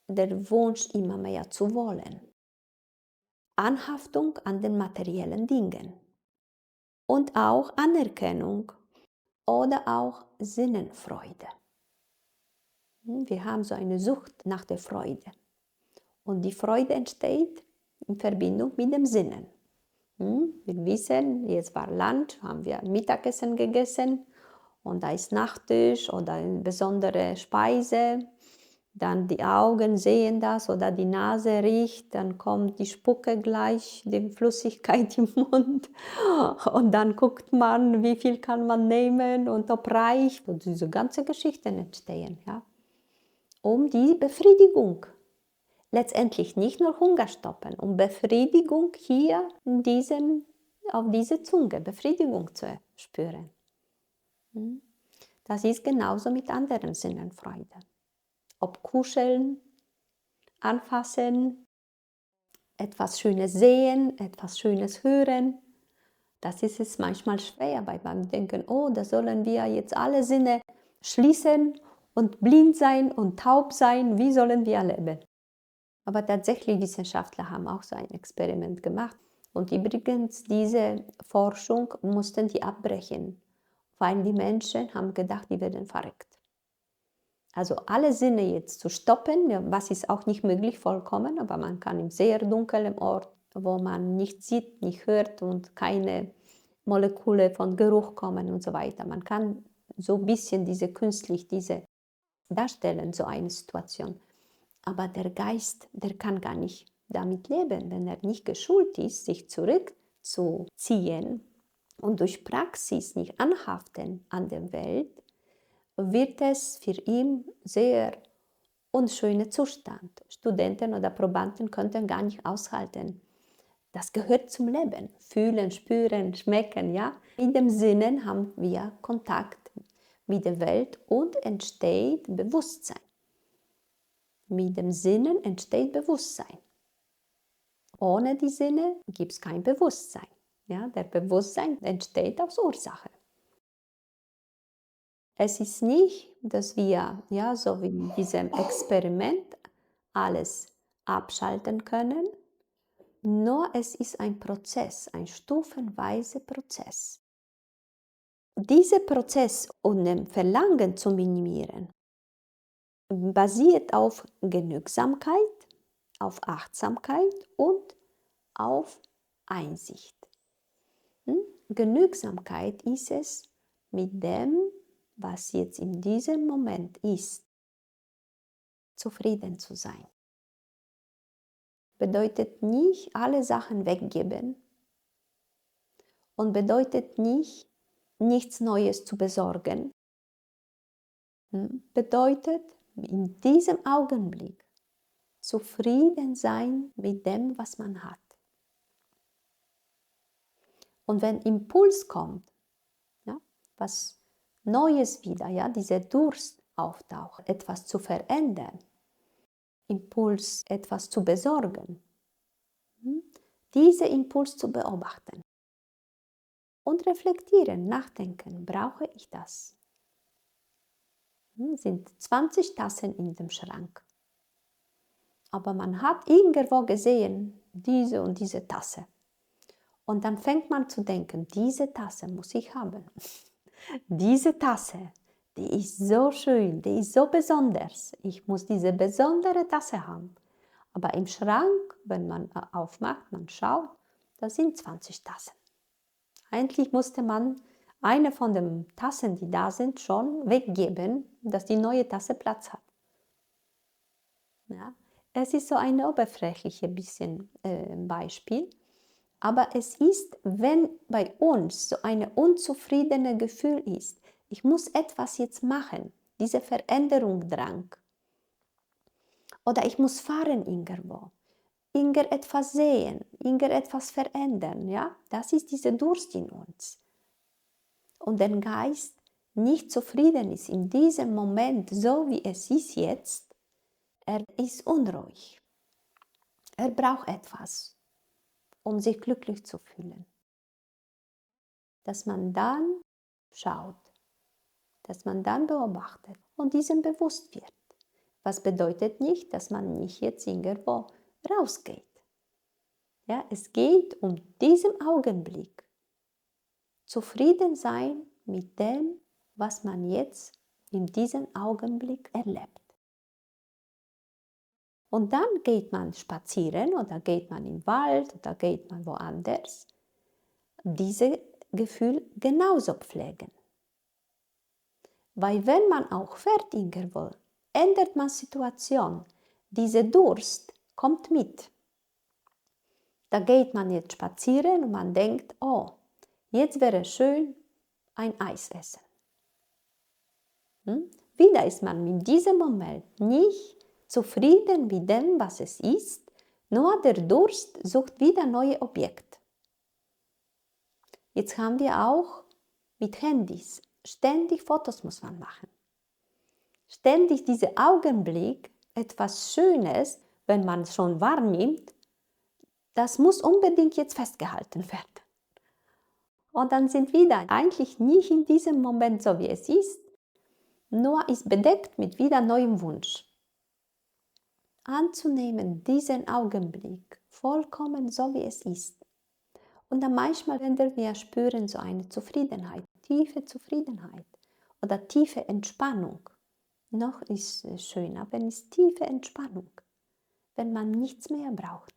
der Wunsch, immer mehr zu wollen. Anhaftung an den materiellen Dingen und auch Anerkennung oder auch Sinnenfreude. Wir haben so eine Sucht nach der Freude. Und die Freude entsteht in Verbindung mit dem Sinnen. Wir wissen, jetzt war Lunch, haben wir Mittagessen gegessen und da ist Nachtisch oder eine besondere Speise. Dann die Augen sehen das oder die Nase riecht, dann kommt die Spucke gleich, die Flüssigkeit im Mund und dann guckt man, wie viel kann man nehmen und ob reicht. Und diese ganzen Geschichten entstehen, ja, um die Befriedigung. Letztendlich nicht nur Hunger stoppen, um Befriedigung hier auf diese Zunge, Befriedigung zu spüren. Das ist genauso mit anderen Sinnenfreude. Ob kuscheln, anfassen, etwas Schönes sehen, etwas Schönes hören. Das ist es manchmal schwer, weil wir denken, oh, da sollen wir jetzt alle Sinne schließen und blind sein und taub sein. Wie sollen wir leben? Aber tatsächlich, Wissenschaftler haben auch so ein Experiment gemacht. Und übrigens, diese Forschung mussten die abbrechen, weil die Menschen haben gedacht, die werden verrückt. Also alle Sinne jetzt zu stoppen, ja, was ist auch nicht möglich vollkommen, aber man kann im sehr dunklen Ort, wo man nicht sieht, nicht hört und keine Moleküle von Geruch kommen und so weiter. Man kann so ein bisschen diese darstellen, so eine Situation. Aber der Geist, der kann gar nicht damit leben, wenn er nicht geschult ist, sich zurückzuziehen und durch Praxis nicht anhaften an der Welt, wird es für ihn sehr unschöner Zustand. Studenten oder Probanden könnten gar nicht aushalten. Das gehört zum Leben. Fühlen, spüren, schmecken, ja. In dem Sinne haben wir Kontakt mit der Welt und entsteht Bewusstsein. Mit dem Sinnen entsteht Bewusstsein. Ohne die Sinne gibt es kein Bewusstsein. Ja, der Bewusstsein entsteht aus Ursache. Es ist nicht, dass wir, ja, so wie in diesem Experiment, alles abschalten können, nur es ist ein Prozess, ein stufenweiser Prozess. Dieser Prozess, um den Verlangen zu minimieren, basiert auf Genügsamkeit, auf Achtsamkeit und auf Einsicht. Genügsamkeit ist es, mit dem, was jetzt in diesem Moment ist, zufrieden zu sein. Bedeutet nicht alle Sachen weggeben und bedeutet nicht, nichts Neues zu besorgen. Bedeutet in diesem Augenblick zufrieden sein mit dem, was man hat. Und wenn Impuls kommt, ja, was Neues wieder, ja, dieser Durst auftaucht, etwas zu verändern, Impuls, etwas zu besorgen, diesen Impuls zu beobachten und reflektieren, nachdenken, brauche ich das? Sind 20 Tassen in dem Schrank. Aber man hat irgendwo gesehen, diese und diese Tasse. Und dann fängt man zu denken, diese Tasse muss ich haben. Diese Tasse, die ist so schön, die ist so besonders. Ich muss diese besondere Tasse haben. Aber im Schrank, wenn man aufmacht, man schaut, da sind 20 Tassen. Eigentlich musste man eine von den Tassen, die da sind, schon weggeben, dass die neue Tasse Platz hat. Ja? Es ist so ein oberflächliches bisschen Beispiel. Aber es ist, wenn bei uns so ein unzufriedenes Gefühl ist, ich muss etwas jetzt machen, diese Veränderungsdrang. Oder ich muss fahren irgendwo, irgendetwas sehen, irgendetwas verändern. Ja? Das ist dieser Durst in uns. Und der Geist nicht zufrieden ist in diesem Moment, so wie es ist jetzt, er ist unruhig. Er braucht etwas, um sich glücklich zu fühlen. Dass man dann schaut, dass man dann beobachtet und diesem bewusst wird. Was bedeutet nicht, dass man nicht jetzt irgendwo rausgeht. Ja, es geht um diesen Augenblick. Zufrieden sein mit dem, was man jetzt in diesem Augenblick erlebt. Und dann geht man spazieren oder geht man im Wald oder geht man woanders. Dieses Gefühl genauso pflegen. Weil wenn man auch fertiger will, ändert man Situation. Dieser Durst kommt mit. Da geht man jetzt spazieren und man denkt, oh, jetzt wäre schön ein Eis essen. Wieder ist man in diesem Moment nicht zufrieden mit dem, was es ist, nur der Durst sucht wieder neue Objekte. Jetzt haben wir auch mit Handys, ständig Fotos muss man machen. Ständig dieser Augenblick, etwas Schönes, wenn man es schon wahrnimmt, das muss unbedingt jetzt festgehalten werden. Und dann sind wir da eigentlich nicht in diesem Moment so, wie es ist, nur ist bedeckt mit wieder neuem Wunsch. Anzunehmen diesen Augenblick, vollkommen so, wie es ist. Und dann manchmal, wenn wir spüren so eine Zufriedenheit, tiefe Zufriedenheit oder tiefe Entspannung. Noch ist es schöner, wenn es tiefe Entspannung, wenn man nichts mehr braucht.